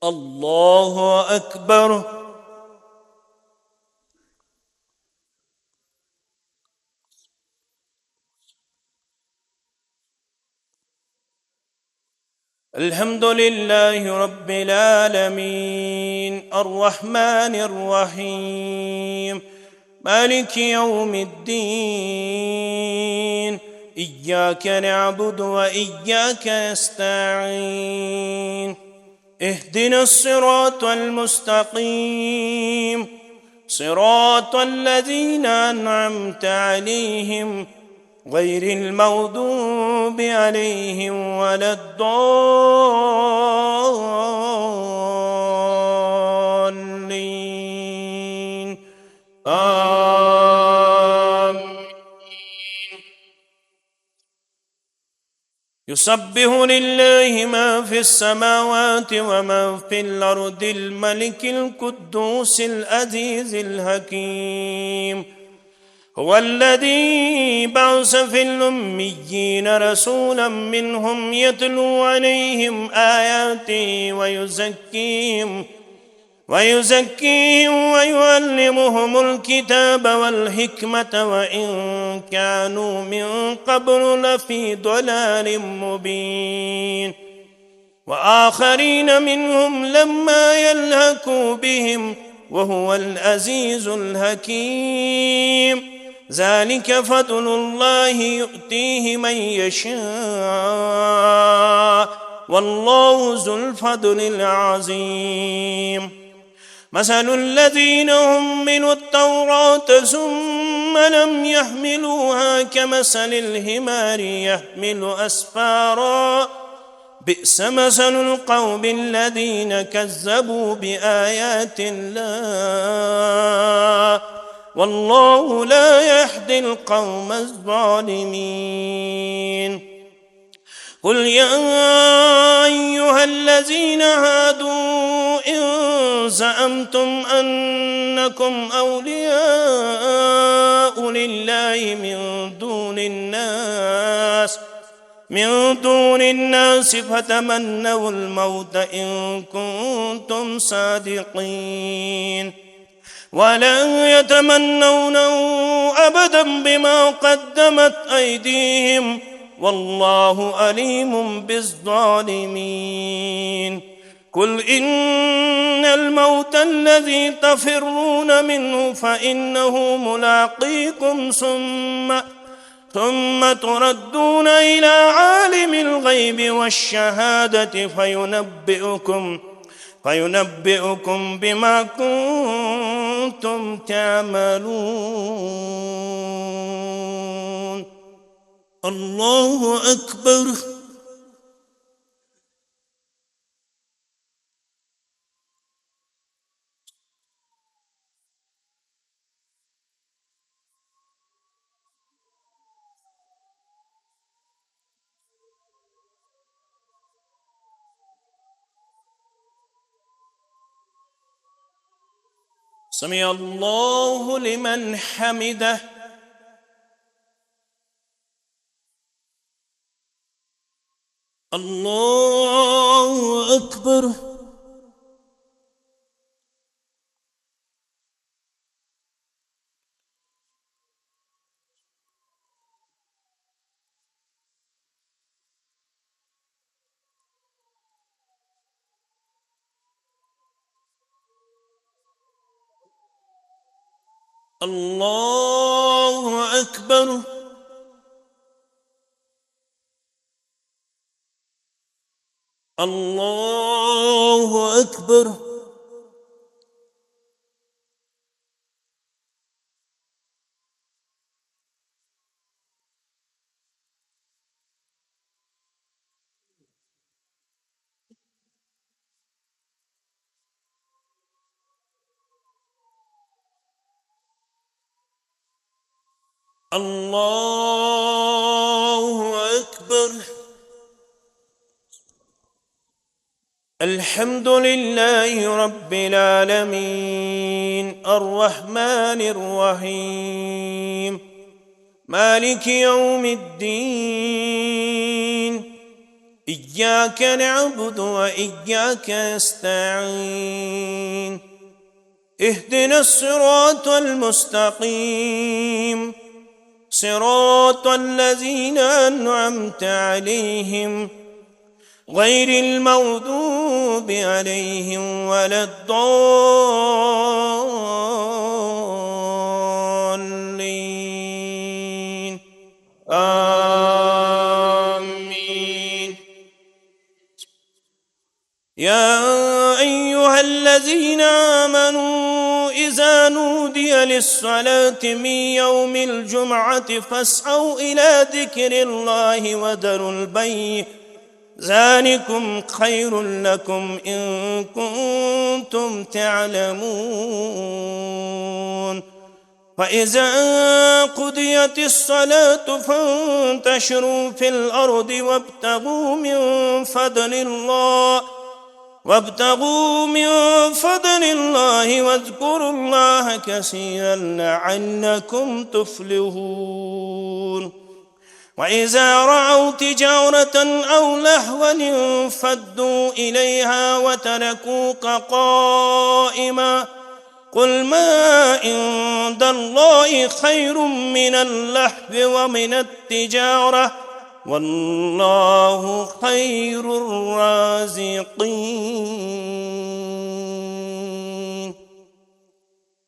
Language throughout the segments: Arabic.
الله أكبر. الحمد لله رب العالمين الرحمن الرحيم مالك يوم الدين إياك نعبد وإياك نستعين اهدنا الصراط المستقيم صراط الذين أنعمت عليهم غير المغضوب عليهم ولا الضالين آمين. يسبح لله ما في السماوات وما في الأرض الملك القدوس العزيز الحكيم هو الذي بعث في الأميين رسولا منهم يتلو عليهم آياته ويزكيهم ويعلمهم الكتاب والحكمة وإن كانوا من قبل لفي ضلال مبين وآخرين منهم لما يلحقوا بهم وهو العزيز الحكيم ذلك فضل الله يؤتيه من يشاء والله ذو الفضل العظيم مثل الذين حملوا التوراة ثم لم يحملوها كمثل الحمار يحمل أسفارا بئس مثل القوم الذين كذبوا بآيات الله والله لا يهدي القوم الظالمين قل يا أيها الذين هادوا إن زعمتم أنكم أولياء لله من دون الناس فتمنوا الموت إن كنتم صادقين ولن يتمنونه أبدا بما قدمت أيديهم والله عليم بالظالمين قل إن الموت الذي تفرون منه فإنه ملاقيكم ثم تردون إلى عالم الغيب والشهادة فينبئكم بما كنتم تعملون. الله أكبر. سمع الله لمن حمده. الله أكبر. الله أكبر. الله أكبر. الله أكبر. الحمد لله رب العالمين الرحمن الرحيم مالك يوم الدين إياك نعبد وإياك نستعين اهدنا الصراط المستقيم صراط الذين أنعمت عليهم غير المغضوب عليهم ولا الضالين آمين. يا أيها الذين آمنوا إذا نودي للصلاة من يوم الجمعة فاسعوا إلى ذكر الله وذروا البيع ذلكم خير لكم إن كنتم تعلمون. فإذا قضيت الصلاة فانتشروا في الأرض وابتغوا من فضل الله واذكروا الله كثيرا لعلكم تفلحون. وإذا رأوا تجارة أو لهوا انفضوا إليها وتركوك قائما قل ما عند الله خير من اللهو ومن التجارة والله خير الرازقين.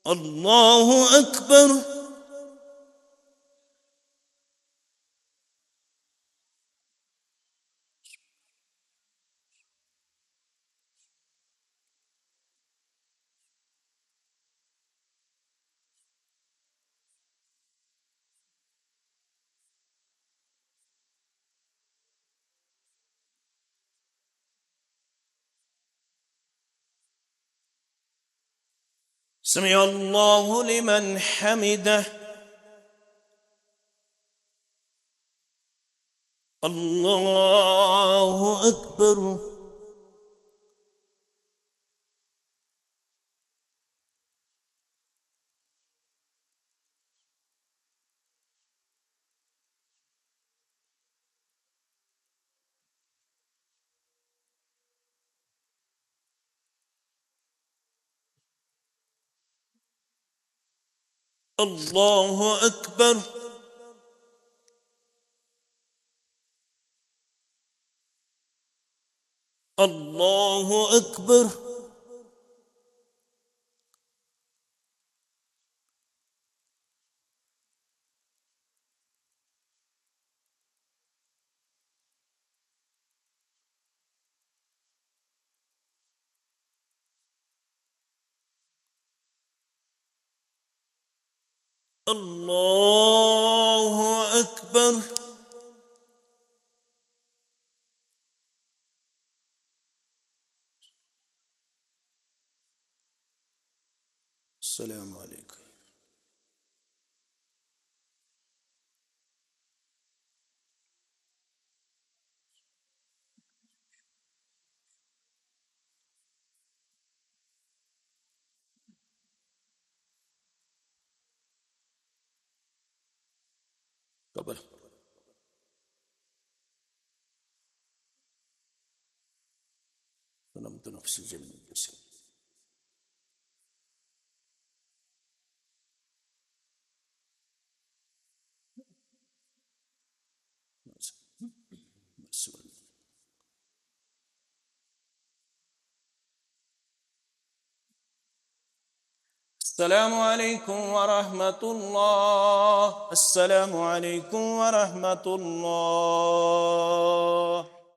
الله أكبر. سمع الله لمن حمده. الله أكبر. الله أكبر. الله أكبر. الله أكبر. السلام عليكم. قبل ظلمت نفسي جميل جسد. السلام عليكم ورحمة الله. السلام عليكم ورحمة الله.